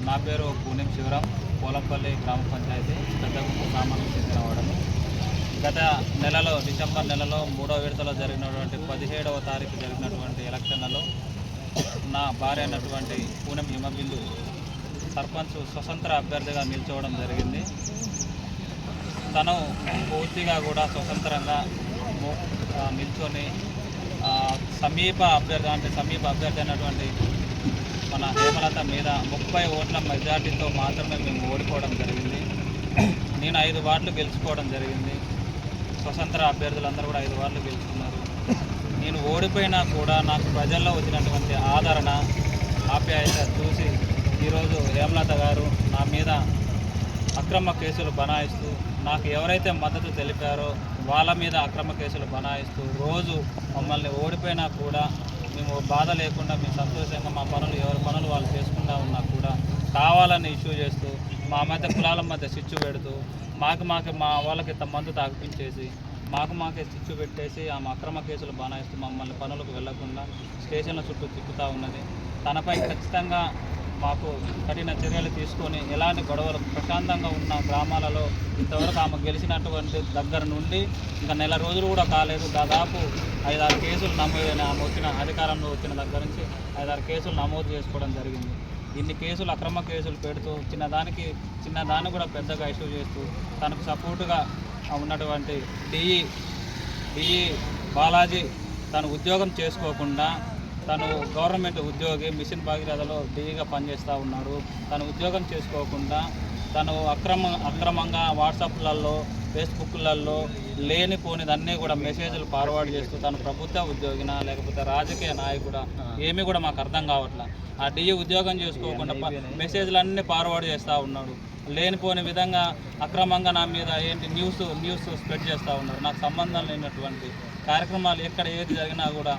నా పేరు పూణెం శివరాం, పోలంపల్లి గ్రామ పంచాయతీ పెద్దగుంపు గ్రామానికి చెందినవాడను. గత నెలలో డిసెంబర్ నెలలో 3వ విడతలో జరిగినటువంటి 17వ తారీఖు జరిగినటువంటి ఎలక్షన్లలో నా భార్య అయినటువంటి పూణెం హిమబిందు సర్పంచ్ స్వతంత్ర అభ్యర్థిగా నిల్చోవడం జరిగింది. తను పూర్తిగా కూడా స్వతంత్రంగా నిల్చొని సమీప అభ్యర్థి అయినటువంటి మన హేమలత మీద 30 ఓట్ల మెజార్టీతో మాత్రమే మేము ఓడిపోవడం జరిగింది. నేను 5 వార్డులు గెలుచుకోవడం జరిగింది. స్వతంత్ర అభ్యర్థులందరూ కూడా 5 వార్డులు గెలుచుకున్నారు. నేను ఓడిపోయినా కూడా నాకు ప్రజల్లో వచ్చినటువంటి ఆదరణ, ఆప్యాయత చూసి ఈరోజు హేమలత గారు నా మీద అక్రమ కేసులు బనాయిస్తూ, నాకు ఎవరైతే మద్దతు తెలిపారో వాళ్ళ మీద అక్రమ కేసులు బనాయిస్తూ రోజు మమ్మల్ని ఓడిపోయినా కూడా మేము బాధ లేకుండా మేము సంతోషంగా మా పనులు ఎవరి పనులు వాళ్ళు చేసుకుంటా ఉన్నా కూడా కావాలని ఇష్యూ చేస్తూ మా మధ్య కులాల మధ్య చిచ్చు పెడుతూ మా వాళ్ళకి మందు తాగిపించేసి మాకే చిచ్చు పెట్టేసి ఆమె అక్రమ కేసులు బనాయిస్తూ మమ్మల్ని పనులకు వెళ్లకుండా స్టేషన్ల చుట్టూ తిప్పుతూ ఉన్నది. తనపై ఖచ్చితంగా మాకు కఠిన చర్యలు తీసుకొని ఎలాంటి గొడవలు ప్రశాంతంగా ఉన్న గ్రామాలలో ఇంతవరకు ఆమె గెలిచినటువంటి దగ్గర నుండి ఇంకా నెల రోజులు కూడా కాలేదు, దాదాపు 5-6 కేసులు నమోదైన ఆమె అధికారంలో వచ్చిన దగ్గర నుంచి 5-6 కేసులు నమోదు చేసుకోవడం జరిగింది. ఇన్ని కేసులు అక్రమ కేసులు పెడుతూ చిన్నదాన్ని కూడా పెద్దగా ఇష్యూ చేస్తూ తనకు సపోర్టుగా ఉన్నటువంటి డిఈ బాలాజీ తను ఉద్యోగం చేసుకోకుండా, తను గవర్నమెంట్ ఉద్యోగి మిషన్ భాగీరథలో డిఈగా పనిచేస్తూ ఉన్నాడు. తను ఉద్యోగం చేసుకోకుండా తను అక్రమంగా వాట్సాప్లలో ఫేస్బుక్లలో లేనిపోనిదన్నీ కూడా మెసేజ్లు ఫార్వర్డ్ చేస్తూ తను ప్రభుత్వ ఉద్యోగినా లేకపోతే రాజకీయ నాయకుడా ఏమీ కూడా మాకు అర్థం కావట్లా. ఆ డిఈ ఉద్యోగం చేసుకోకుండా మెసేజ్లన్నీ ఫార్వర్డ్ చేస్తూ ఉన్నాడు. లేనిపోని విధంగా అక్రమంగా నా మీద న్యూస్ స్ప్రెడ్ చేస్తూ ఉన్నారు. నాకు సంబంధం లేనటువంటి కార్యక్రమాలు ఎక్కడ ఏది జరిగినా కూడా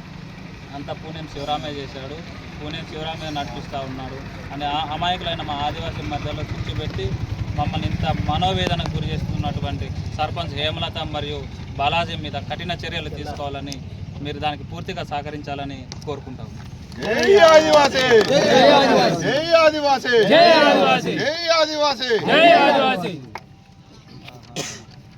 అంతా పూణెం శివరామే చేశాడు, పూణెం శివరామే నడిపిస్తూ ఉన్నాడు అని అమాయకులైన మా ఆదివాసీ మధ్యలో కూర్చోబెట్టి మమ్మల్ని ఇంత మనోవేదనకు గురి చేస్తున్నటువంటి సర్పంచ్ హేమలత మరియు బాలాజీ మీద కఠిన చర్యలు తీసుకోవాలని, మీరు దానికి పూర్తిగా సహకరించాలని కోరుకుంటాం. జై ఆదివాసీ, జై ఆదివాసీ, జై ఆదివాసీ, జై ఆదివాసీ, జై ఆదివాసీ.